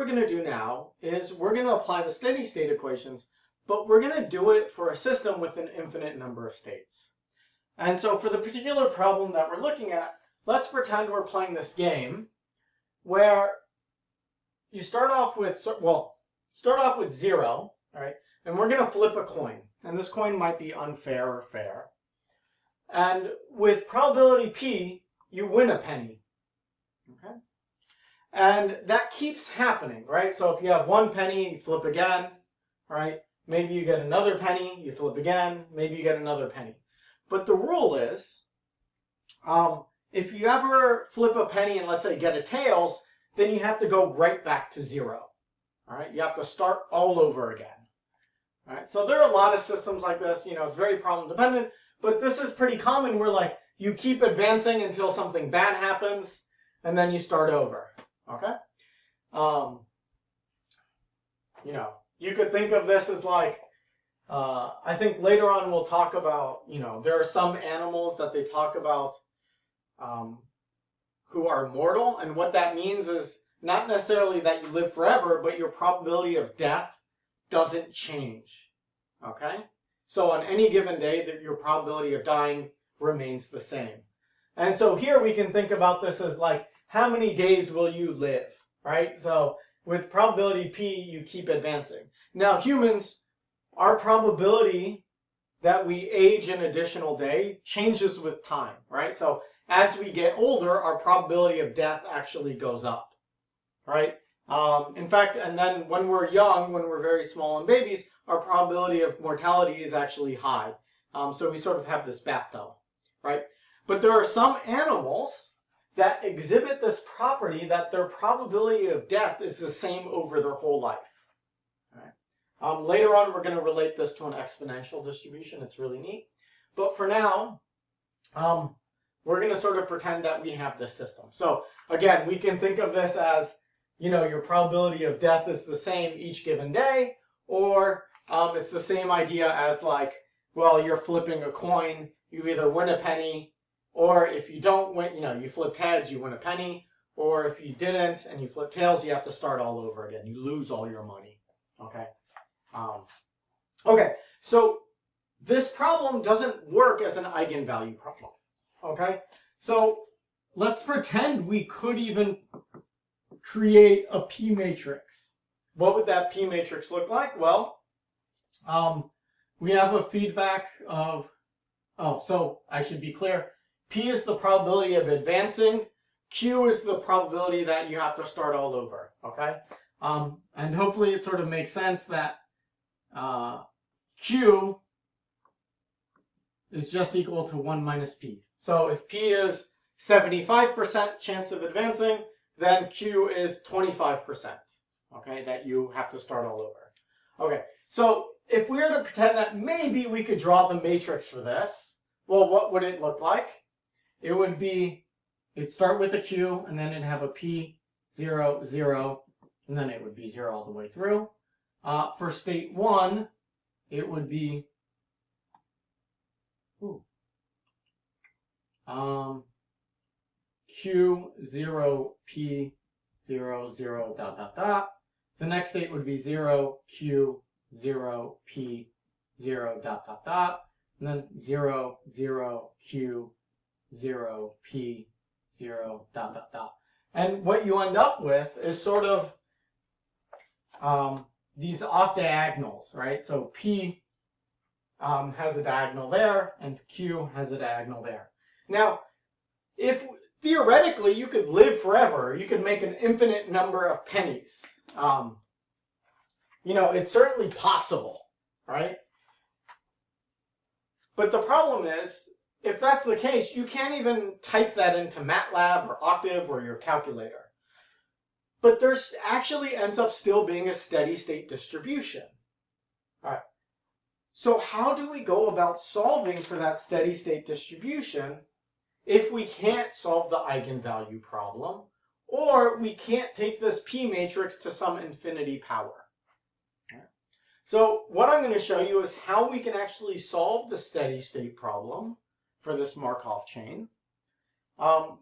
we're going to do now is we're going to apply the steady state equations, but we're going to do it for a system with an infinite number of states. And so for the particular problem that we're looking at, let's pretend we're playing this game where you start off with 0, all right? And we're going to flip a coin. And this coin might be unfair or fair. And with probability P, you win a penny. Okay? And that keeps happening, right? So if you have 1 penny, you flip again, right? Maybe you get another penny, you flip again, maybe you get another penny. But the rule is, if you ever flip a penny and let's say get a tails, then you have to go right back to 0. All right, you have to start all over again. All right, so there are a lot of systems like this. You know, it's very problem dependent, but this is pretty common where like you keep advancing until something bad happens, and then you start over. Okay, you know, you could think of this as like, I think later on we'll talk about, you know, there are some animals that they talk about who are immortal, and what that means is not necessarily that you live forever, but your probability of death doesn't change. Okay? So on any given day, your probability of dying remains the same. And so here we can think about this as like, how many days will you live, right? So with probability P, you keep advancing. Now humans, our probability that we age an additional day changes with time, right? So as we get older, our probability of death actually goes up, right? In fact, and then when we're young, when we're very small and babies, our probability of mortality is actually high. So we sort of have this bathtub, right? But there are some animals that exhibit this property that their probability of death is the same over their whole life. All right? Later on, we're going to relate this to an exponential distribution. It's really neat. But for now, we're going to sort of pretend that we have this system. So again, we can think of this as, you know, your probability of death is the same each given day, or it's the same idea as like, well, you're flipping a coin, you either win a penny, or if you don't win, you know, you flipped heads, you win a penny, or if you didn't and you flip tails, you have to start all over again. You lose all your money. Okay. Okay. So this problem doesn't work as an eigenvalue problem. Okay. So let's pretend we could even create a P matrix. What would that P matrix look like? Well, we have a feedback of, so I should be clear. P is the probability of advancing. Q is the probability that you have to start all over, okay? And hopefully it sort of makes sense that Q is just equal to 1 minus P. So if P is 75% chance of advancing, then Q is 25%, okay, that you have to start all over. Okay, so if we were to pretend that maybe we could draw the matrix for this, well, what would it look like? It would be, it'd start with a Q, and then it'd have a P, 0, 0, and then it would be 0 all the way through. For state 1, it would be Q, 0, P, 0, 0, dot, dot, dot. The next state would be 0, Q, 0, P, 0, dot, dot, dot. And then 0, 0, Q, 0, P, 0, dot, dot, dot. And what you end up with is sort of these off diagonals, right? So P has a diagonal there, and Q has a diagonal there. Now, if theoretically you could live forever, you could make an infinite number of pennies. You know, it's certainly possible, right? But the problem is, if that's the case, you can't even type that into MATLAB or Octave or your calculator. But there actually ends up still being a steady state distribution. All right. So how do we go about solving for that steady state distribution if we can't solve the eigenvalue problem, or we can't take this P matrix to some infinity power? So what I'm going to show you is how we can actually solve the steady state problem for this Markov chain,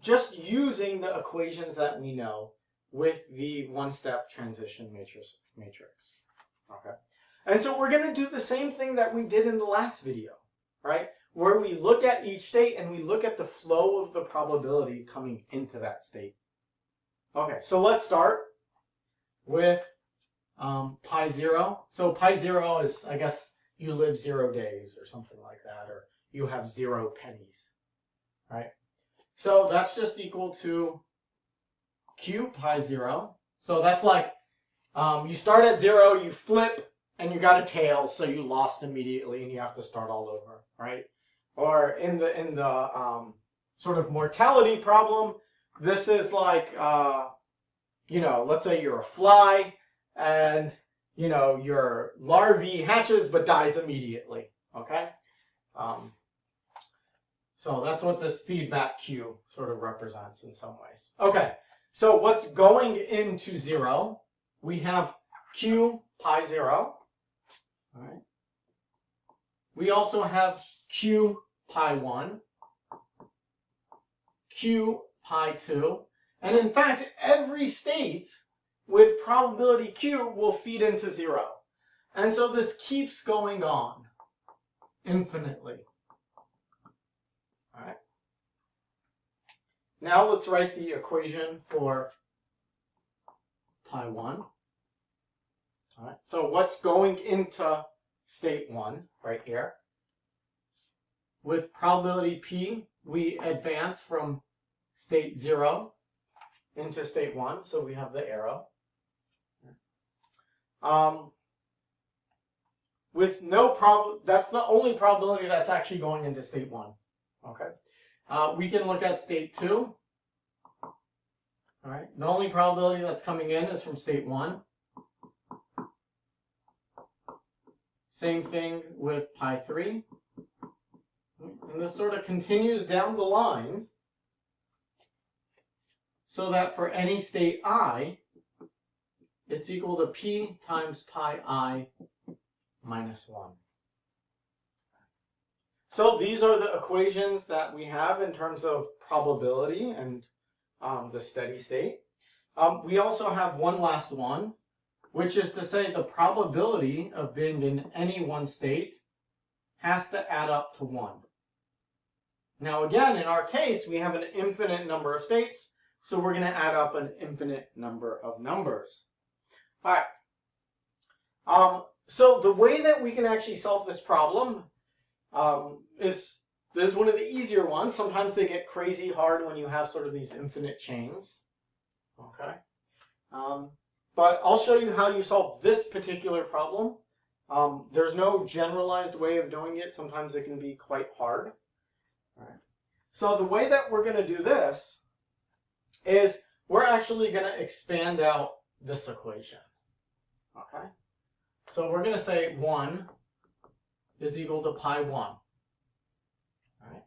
just using the equations that we know with the one-step transition matrix. Okay. And so we're going to do the same thing that we did in the last video, right? Where we look at each state and we look at the flow of the probability coming into that state. Okay, so let's start with pi 0. So pi 0 is, I guess, you live 0 days or something like that, or you have 0 pennies, right? So that's just equal to q pi 0. So that's like you start at 0, you flip, and you got a tail, so you lost immediately, and you have to start all over, right? Or in the sort of mortality problem, this is like you know, let's say you're a fly, and you know your larvae hatches but dies immediately. Okay, so that's what this feedback Q sort of represents in some ways. Okay, so what's going into 0? We have Q pi 0. All right. We also have Q pi 1, Q pi 2, and in fact, every state with probability Q will feed into 0. And so this keeps going on infinitely. All right. Now let's write the equation for pi 1. All right. So what's going into state 1 right here? With probability P, we advance from state 0 into state 1, so we have the arrow. With no problem, that's the only probability that's actually going into state 1. Okay. We can look at state 2. All right. The only probability that's coming in is from state 1. Same thing with pi 3. And this sort of continues down the line so that for any state I, it's equal to P times pi I minus 1. So these are the equations that we have in terms of probability and the steady state. We also have one last one, which is to say the probability of being in any one state has to add up to 1. Now again, in our case, we have an infinite number of states, so we're going to add up an infinite number of numbers. All right. So the way that we can actually solve this problem is one of the easier ones. Sometimes they get crazy hard when you have sort of these infinite chains. Okay. But I'll show you how you solve this particular problem. There's no generalized way of doing it. Sometimes it can be quite hard. All right. So the way that we're going to do this is we're actually going to expand out this equation. Okay. So we're going to say 1 is equal to pi 1. All right.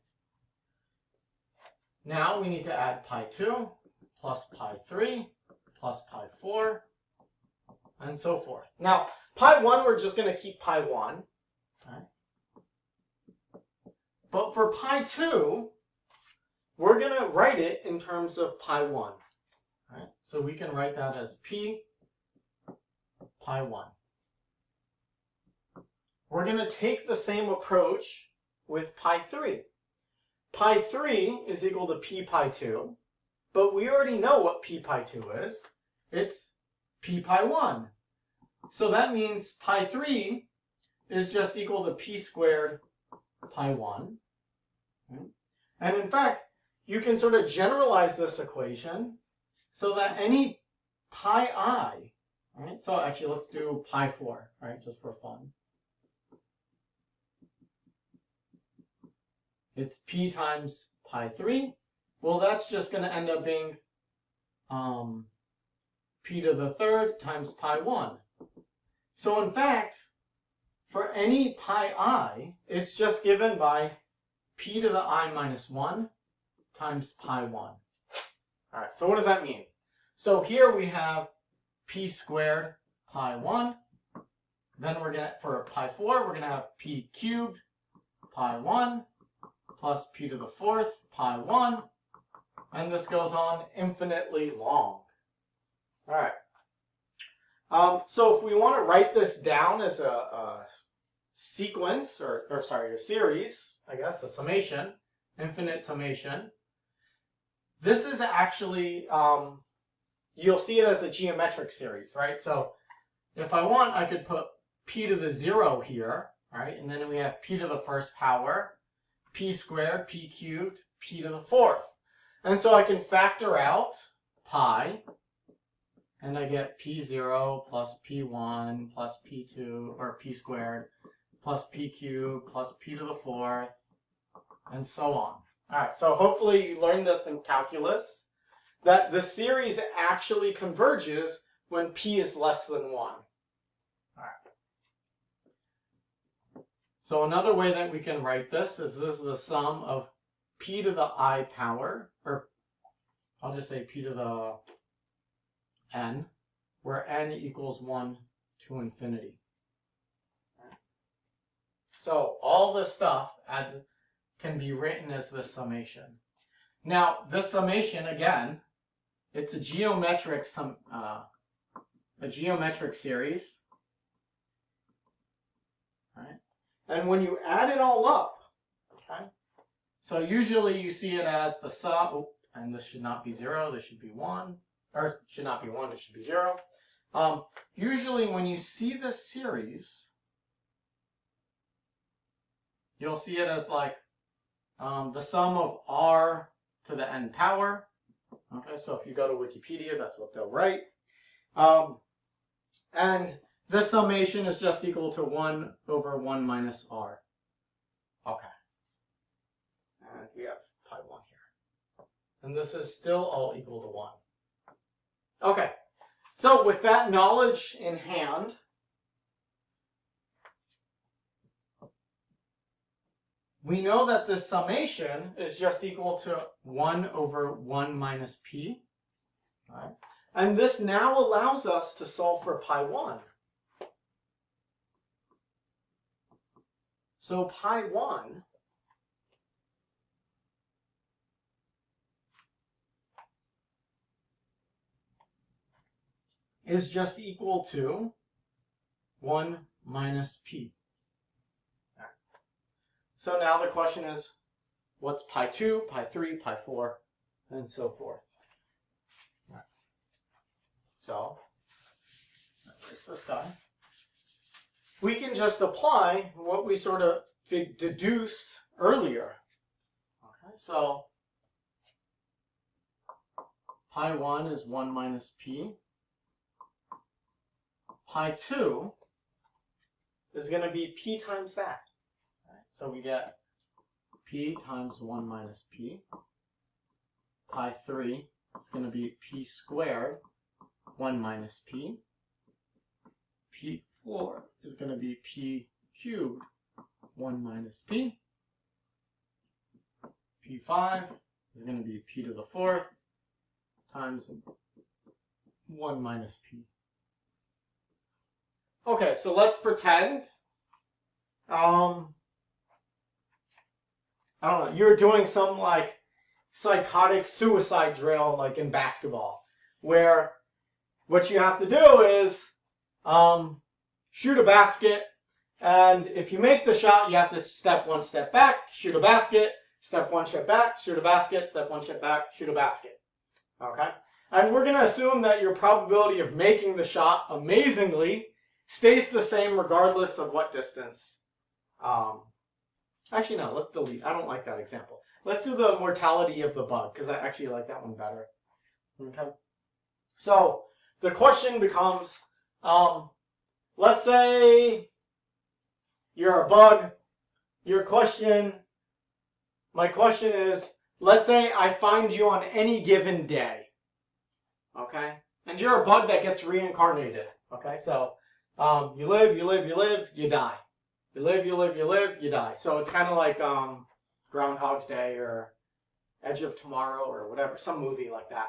Now we need to add pi 2 plus pi 3 plus pi 4 and so forth. Now pi 1 we're just going to keep pi 1. Right? But for pi 2 we're going to write it in terms of pi 1. Right? So we can write that as P pi 1. We're going to take the same approach with pi 3. Pi 3 is equal to P pi 2, but we already know what P pi 2 is. It's P pi 1. So that means pi 3 is just equal to P squared pi 1. Right? And in fact, you can sort of generalize this equation so that any pi I, right? So actually let's do pi 4, right, just for fun. It's P times pi 3. Well, that's just going to end up being P to the third times pi 1. So in fact, for any pi I, it's just given by P to the I minus 1 times pi 1. All right, so what does that mean? So here we have P squared pi 1. Then we're going to, for pi 4, we're going to have P cubed pi 1 plus P to the fourth pi 1. And this goes on infinitely long. All right. So if we want to write this down as a sequence, or sorry, a series, I guess, a summation, infinite summation, this is actually, you'll see it as a geometric series, right? So if I want, I could put p to the 0 here, right? And then we have p to the first power, p squared, p cubed, p to the fourth. And so I can factor out pi, and I get p0 plus p1 plus p2, or p squared, plus p cubed plus p to the fourth, and so on. All right, so hopefully you learned this in calculus, that the series actually converges when p is less than 1. All right. So another way that we can write this is the sum of p to the I power, or I'll just say p to the n, where n equals 1 to infinity. So all this stuff can be written as this summation. Now, this summation, again, it's a geometric series, right? And when you add it all up, okay, so usually you see it as the sum, and this should not be 0, this should be 1, or it should not be 1, it should be 0. Usually when you see this series, you'll see it as like the sum of r to the n power. Okay, so if you go to Wikipedia, that's what they'll write. And this summation is just equal to 1 over 1 minus r. Okay. And we have pi 1 here. And this is still all equal to 1. Okay. So with that knowledge in hand, we know that this summation is just equal to 1 over 1 minus p. Right? And this now allows us to solve for pi 1. So pi 1 is just equal to 1 minus p. Right. So now the question is, what's pi 2, pi 3, pi 4, and so forth. Right. So, erase this guy. We can just apply what we sort of deduced earlier. Okay, so pi 1 is 1 minus p. Pi 2 is going to be p times that. Right, so we get p times 1 minus p. Pi 3 is going to be p squared 1 minus p. P 4 is going to be p cubed 1 minus p. P5 is going to be p to the fourth times 1 minus p. Okay, so let's pretend, I don't know, you're doing some like psychotic suicide drill like in basketball, where what you have to do is shoot a basket, and if you make the shot, you have to step 1 step back, shoot a basket, step 1 step back, shoot a basket, step 1 step back, shoot a basket. Okay? And we're going to assume that your probability of making the shot amazingly stays the same regardless of what distance. Actually, no, let's delete. I don't like that example. Let's do the mortality of the bug, because I actually like that one better. Okay? So the question becomes, let's say you're a bug. My question is, let's say I find you on any given day. Okay? And you're a bug that gets reincarnated. Okay? So you live, you die. You live, you die. So it's kind of like Groundhog's Day or Edge of Tomorrow or whatever, some movie like that.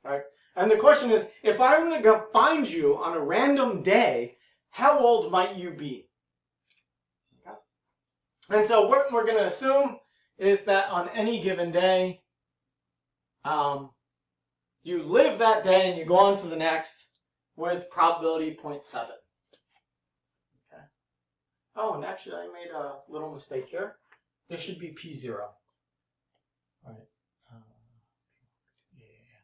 Right? And the question is, if I were to go find you on a random day, how old might you be? Okay? And so what we're going to assume is that on any given day, you live that day and you go on to the next with probability 0.7. Okay. Oh, and actually I made a little mistake here. This should be P0. All right. Yeah.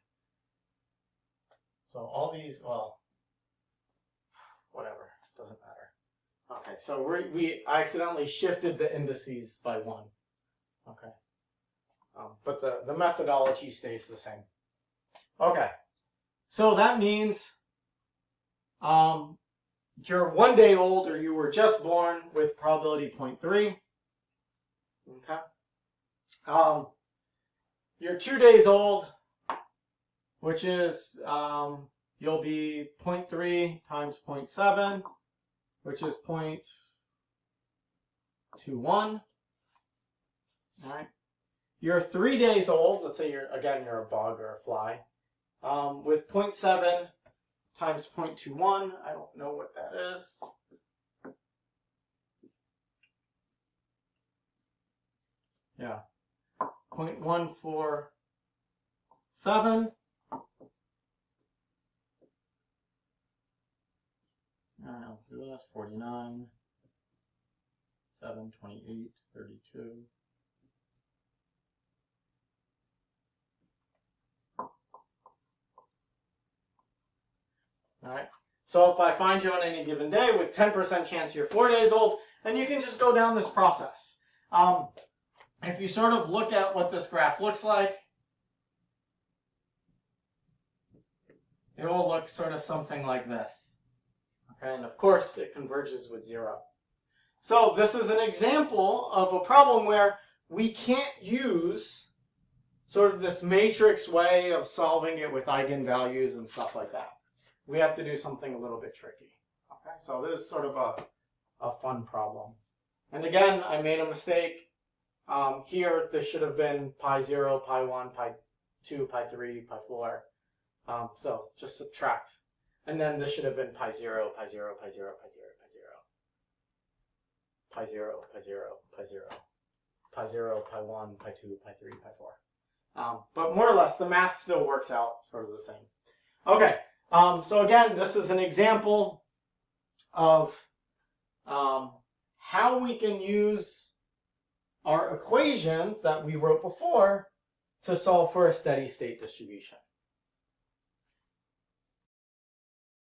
So all these, well, whatever, doesn't matter. Okay, so I accidentally shifted the indices by 1. Okay. But the methodology stays the same. Okay. So that means you're 1 day old or you were just born with probability 0.3. Okay. You're 2 days old, which is you'll be 0.3 times 0.7, which is 0.21. All right. You're 3 days old. Let's say you're a bug or a fly. With 0.7 times 0.21, I don't know what that is. Yeah, 0.147. Let's do this. 49, 7, 28, 32. All right. So if I find you on any given day with 10% chance you're 4 days old, and you can just go down this process. If you sort of look at what this graph looks like, it will look sort of something like this. Okay, and of course it converges with 0. So this is an example of a problem where we can't use sort of this matrix way of solving it with eigenvalues and stuff like that. We have to do something a little bit tricky. Okay, so this is sort of a fun problem. And again, I made a mistake. Here, this should have been pi 0, pi 1, pi 2, pi 3, pi 4. So just subtract. And then this should have been pi 0, pi 0, pi 0, pi 0, pi 0. Pi 0, pi 0, pi 0. Pi 0, pi 1, pi 2, pi 3, pi 4. But more or less, the math still works out sort of the same. Okay, so again, this is an example of how we can use our equations that we wrote before to solve for a steady state distribution.